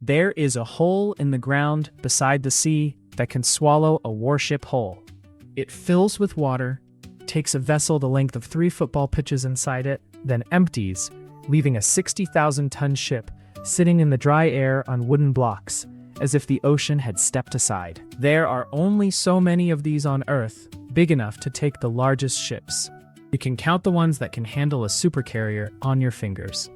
There is a hole in the ground beside the sea that can swallow a warship whole. It fills with water, takes a vessel the length of 3 football pitches inside it, then empties, leaving a 60,000-ton ship sitting in the dry air on wooden blocks, as if the ocean had stepped aside. There are only so many of these on Earth, big enough to take the largest ships. You can count the ones that can handle a supercarrier on your fingers.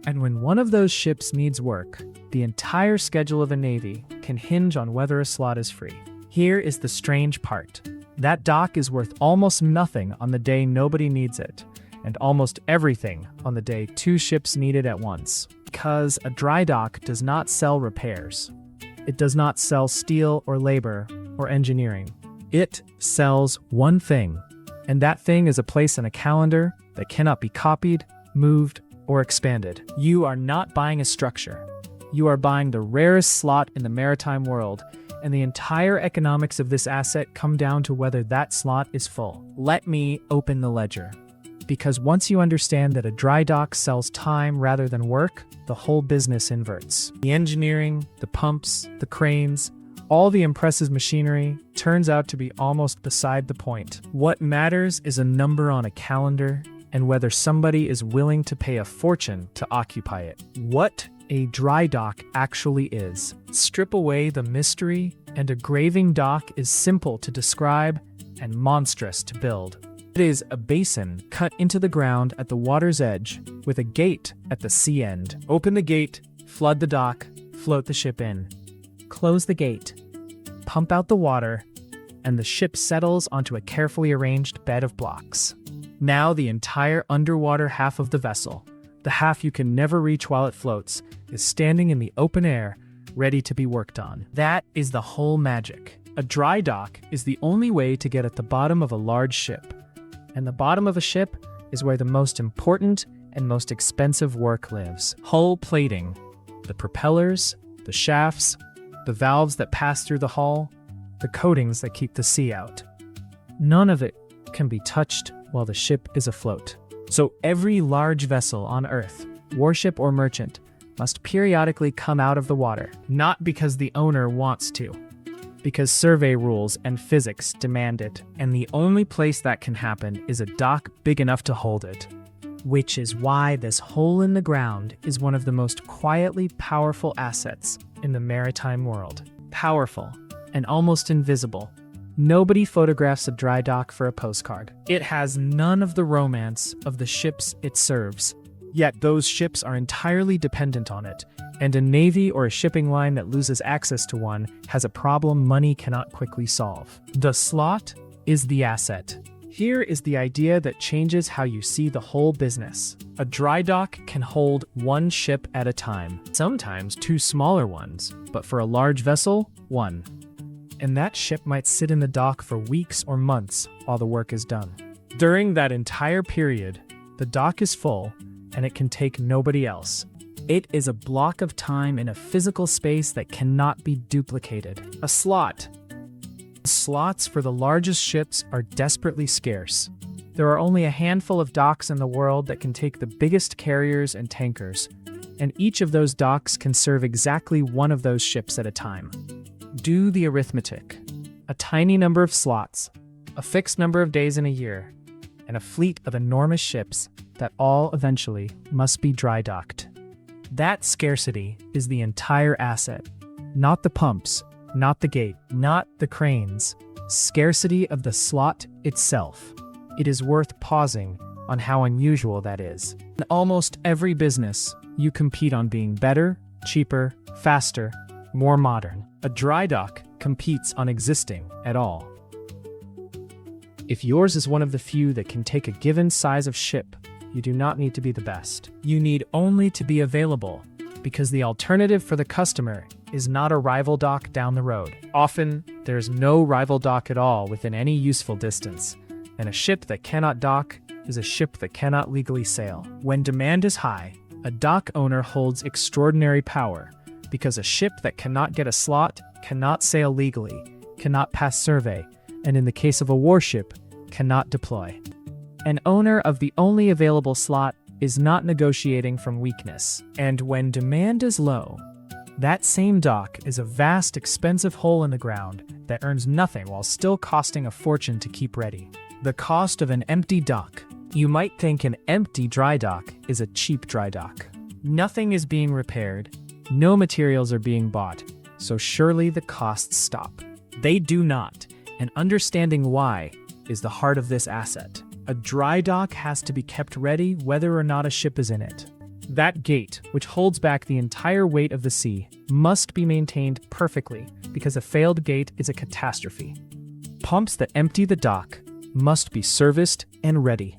And when one of those ships needs work, the entire schedule of a navy can hinge on whether a slot is free. Here is the strange part. That dock is worth almost nothing on the day nobody needs it, and almost everything on the day 2 ships need it at once. Because a dry dock does not sell repairs. It does not sell steel or labor or engineering. It sells one thing, and that thing is a place in a calendar that cannot be copied, moved, or expanded. You are not buying a structure. You are buying the rarest slot in the maritime world, and the entire economics of this asset come down to whether that slot is full. Let me open the ledger. Because once you understand that a dry dock sells time rather than work, the whole business inverts. The engineering, the pumps, the cranes, all the impressive machinery turns out to be almost beside the point. What matters is a number on a calendar and whether somebody is willing to pay a fortune to occupy it. What a dry dock actually is. Strip away the mystery, and a graving dock is simple to describe and monstrous to build. It is a basin cut into the ground at the water's edge with a gate at the sea end. Open the gate, flood the dock, float the ship in. Close the gate, pump out the water, and the ship settles onto a carefully arranged bed of blocks. Now the entire underwater half of the vessel, the half you can never reach while it floats, is standing in the open air, ready to be worked on. That is the whole magic. A dry dock is the only way to get at the bottom of a large ship. And the bottom of a ship is where the most important and most expensive work lives. Hull plating, the propellers, the shafts, the valves that pass through the hull, the coatings that keep the sea out. None of it can be touched while the ship is afloat. So every large vessel on Earth, warship or merchant, must periodically come out of the water, not because the owner wants to, because survey rules and physics demand it, and the only place that can happen is a dock big enough to hold it. Which is why this hole in the ground is one of the most quietly powerful assets in the maritime world. Powerful and almost invisible. Nobody photographs a dry dock for a postcard. It has none of the romance of the ships it serves. Yet those ships are entirely dependent on it, and a navy or a shipping line that loses access to one has a problem money cannot quickly solve. The slot is the asset. Here is the idea that changes how you see the whole business. A dry dock can hold 1 ship at a time, sometimes 2 smaller ones, but for a large vessel, 1. And that ship might sit in the dock for weeks or months while the work is done. During that entire period, the dock is full, and it can take nobody else. It is a block of time in a physical space that cannot be duplicated. A slot. Slots for the largest ships are desperately scarce. There are only a handful of docks in the world that can take the biggest carriers and tankers, and each of those docks can serve exactly one of those ships at a time. Do the arithmetic. A tiny number of slots, a fixed number of days in a year, and a fleet of enormous ships that all eventually must be dry docked. That scarcity is the entire asset, not the pumps, not the gate, not the cranes. Scarcity of the slot itself. It is worth pausing on how unusual that is. In almost every business, you compete on being better, cheaper, faster, more modern. A dry dock competes on existing at all. If yours is one of the few that can take a given size of ship, you do not need to be the best. You need only to be available, because the alternative for the customer is not a rival dock down the road. Often, there is no rival dock at all within any useful distance, and a ship that cannot dock is a ship that cannot legally sail. When demand is high, a dock owner holds extraordinary power, because a ship that cannot get a slot cannot sail legally, cannot pass survey, and in the case of a warship, cannot deploy. An owner of the only available slot is not negotiating from weakness. And when demand is low, that same dock is a vast, expensive hole in the ground that earns nothing while still costing a fortune to keep ready. The cost of an empty dock. You might think an empty dry dock is a cheap dry dock. Nothing is being repaired, no materials are being bought, so surely the costs stop. They do not, and understanding why is the heart of this asset. A dry dock has to be kept ready whether or not a ship is in it. That gate, which holds back the entire weight of the sea, must be maintained perfectly because a failed gate is a catastrophe. Pumps that empty the dock must be serviced and ready.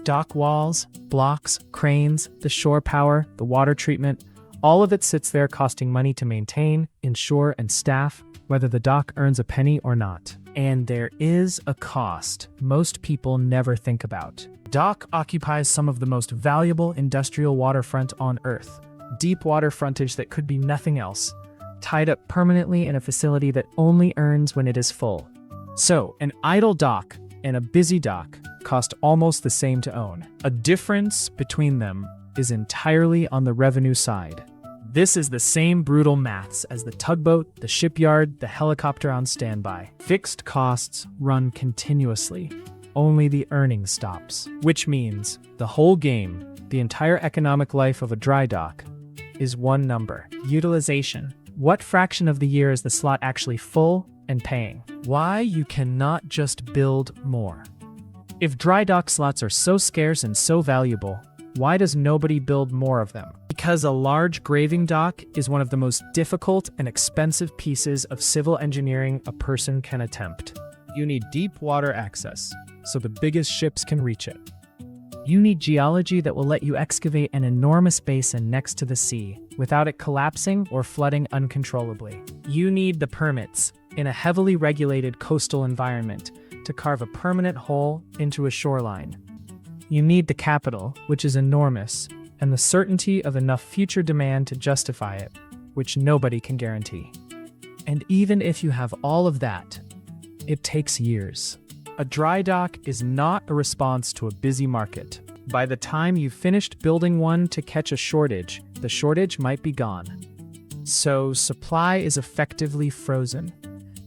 Dock walls, blocks, cranes, the shore power, the water treatment, all of it sits there costing money to maintain, insure, and staff, whether the dock earns a penny or not. And there is a cost most people never think about. Dock occupies some of the most valuable industrial waterfront on Earth. Deep water frontage that could be nothing else, tied up permanently in a facility that only earns when it is full. So, an idle dock and a busy dock cost almost the same to own. A difference between them is entirely on the revenue side. This is the same brutal maths as the tugboat, the shipyard, the helicopter on standby. Fixed costs run continuously. Only the earning stops. Which means the whole game, the entire economic life of a dry dock, is one number. Utilization. What fraction of the year is the slot actually full and paying? Why you cannot just build more. If dry dock slots are so scarce and so valuable, why does nobody build more of them? Because a large graving dock is one of the most difficult and expensive pieces of civil engineering a person can attempt. You need deep water access, so the biggest ships can reach it. You need geology that will let you excavate an enormous basin next to the sea without it collapsing or flooding uncontrollably. You need the permits in a heavily regulated coastal environment to carve a permanent hole into a shoreline. You need the capital, which is enormous, and the certainty of enough future demand to justify it, which nobody can guarantee. And even if you have all of that, it takes years. A dry dock is not a response to a busy market. By the time you've finished building one to catch a shortage, the shortage might be gone. So supply is effectively frozen.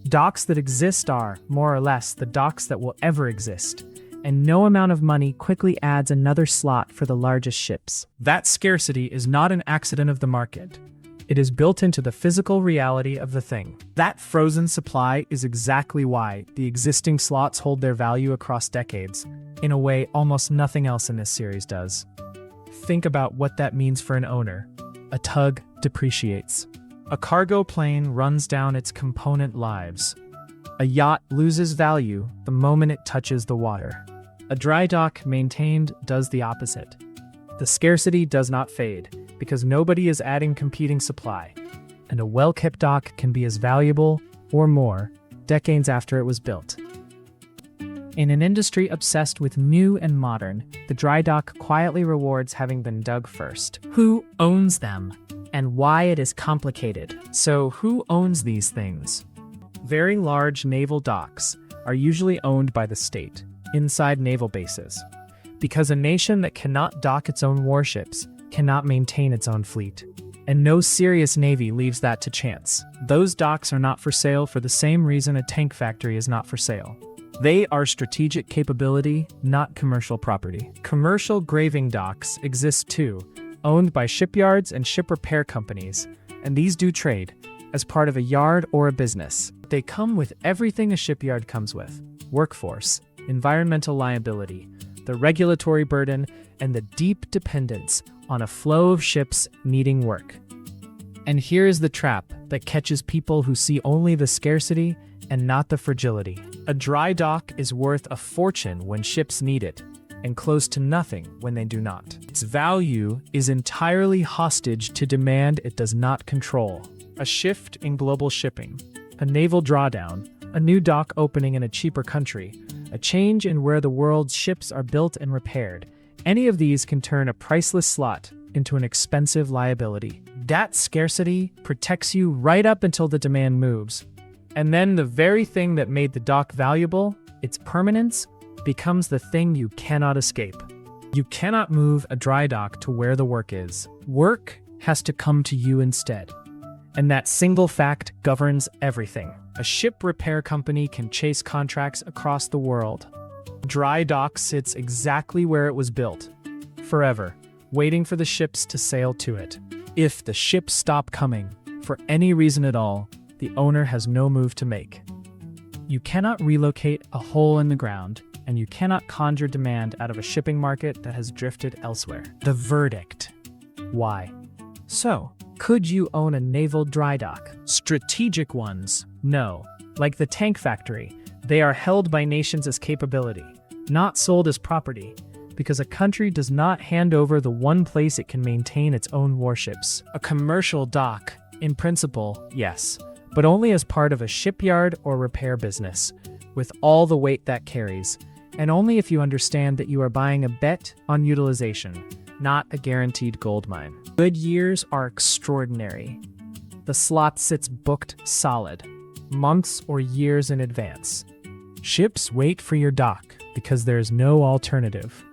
Docks that exist are, more or less, the docks that will ever exist, and no amount of money quickly adds another slot for the largest ships. That scarcity is not an accident of the market. It is built into the physical reality of the thing. That frozen supply is exactly why the existing slots hold their value across decades, in a way almost nothing else in this series does. Think about what that means for an owner. A tug depreciates. A cargo plane runs down its component lives. A yacht loses value the moment it touches the water. A dry dock maintained does the opposite. The scarcity does not fade because nobody is adding competing supply, and a well-kept dock can be as valuable, or more, decades after it was built. In an industry obsessed with new and modern, the dry dock quietly rewards having been dug first. Who owns them? And why it is complicated. So who owns these things? Very large naval docks are usually owned by the state, inside naval bases, because a nation that cannot dock its own warships cannot maintain its own fleet. And no serious navy leaves that to chance. Those docks are not for sale for the same reason a tank factory is not for sale. They are strategic capability, not commercial property. Commercial graving docks exist too, owned by shipyards and ship repair companies, and these do trade as part of a yard or a business. They come with everything a shipyard comes with: workforce, environmental liability, the regulatory burden, and the deep dependence on a flow of ships needing work. And here is the trap that catches people who see only the scarcity and not the fragility. A dry dock is worth a fortune when ships need it, and close to nothing when they do not. Its value is entirely hostage to demand it does not control. A shift in global shipping, a naval drawdown, a new dock opening in a cheaper country, a change in where the world's ships are built and repaired. Any of these can turn a priceless slot into an expensive liability. That scarcity protects you right up until the demand moves. And then the very thing that made the dock valuable, its permanence, becomes the thing you cannot escape. You cannot move a dry dock to where the work is. Work has to come to you instead. And that single fact governs everything. A ship repair company can chase contracts across the world. Dry dock sits exactly where it was built, forever, waiting for the ships to sail to it. If the ships stop coming, for any reason at all, the owner has no move to make. You cannot relocate a hole in the ground, and you cannot conjure demand out of a shipping market that has drifted elsewhere. The verdict. Why? So, could you own a naval dry dock? Strategic ones? No. Like the tank factory, they are held by nations as capability, not sold as property, because a country does not hand over the one place it can maintain its own warships. A commercial dock, in principle, yes, but only as part of a shipyard or repair business, with all the weight that carries, and only if you understand that you are buying a bet on utilization, not a guaranteed gold mine. Good years are extraordinary. The slot sits booked solid, months or years in advance. Ships wait for your dock because there's no alternative.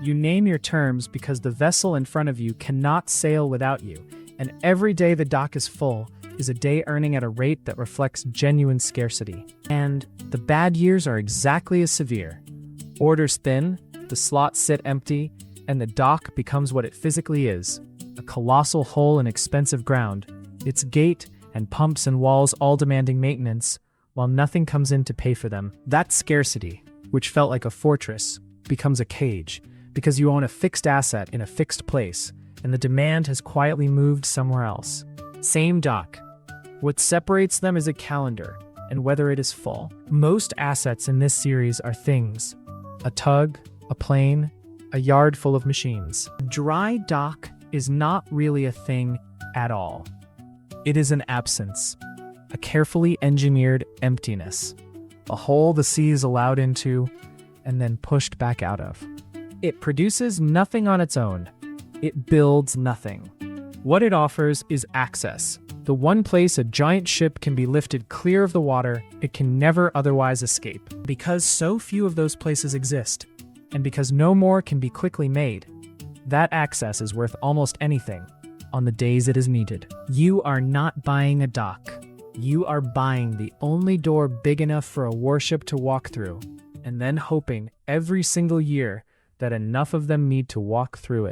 You name your terms because the vessel in front of you cannot sail without you, and every day the dock is full is a day earning at a rate that reflects genuine scarcity. And the bad years are exactly as severe. Orders thin, the slots sit empty, and the dock becomes what it physically is, a colossal hole in expensive ground, its gate and pumps and walls all demanding maintenance, while nothing comes in to pay for them. That scarcity, which felt like a fortress, becomes a cage, because you own a fixed asset in a fixed place, and the demand has quietly moved somewhere else. Same dock. What separates them is a calendar, and whether it is full. Most assets in this series are things. A tug, a plane, a yard full of machines. Dry dock is not really a thing at all. It is an absence, a carefully engineered emptiness, a hole the sea is allowed into and then pushed back out of. It produces nothing on its own. It builds nothing. What it offers is access, the one place a giant ship can be lifted clear of the water it can never otherwise escape. Because so few of those places exist, and because no more can be quickly made, that access is worth almost anything on the days it is needed. You are not buying a dock. You are buying the only door big enough for a warship to walk through, and then hoping every single year that enough of them need to walk through it.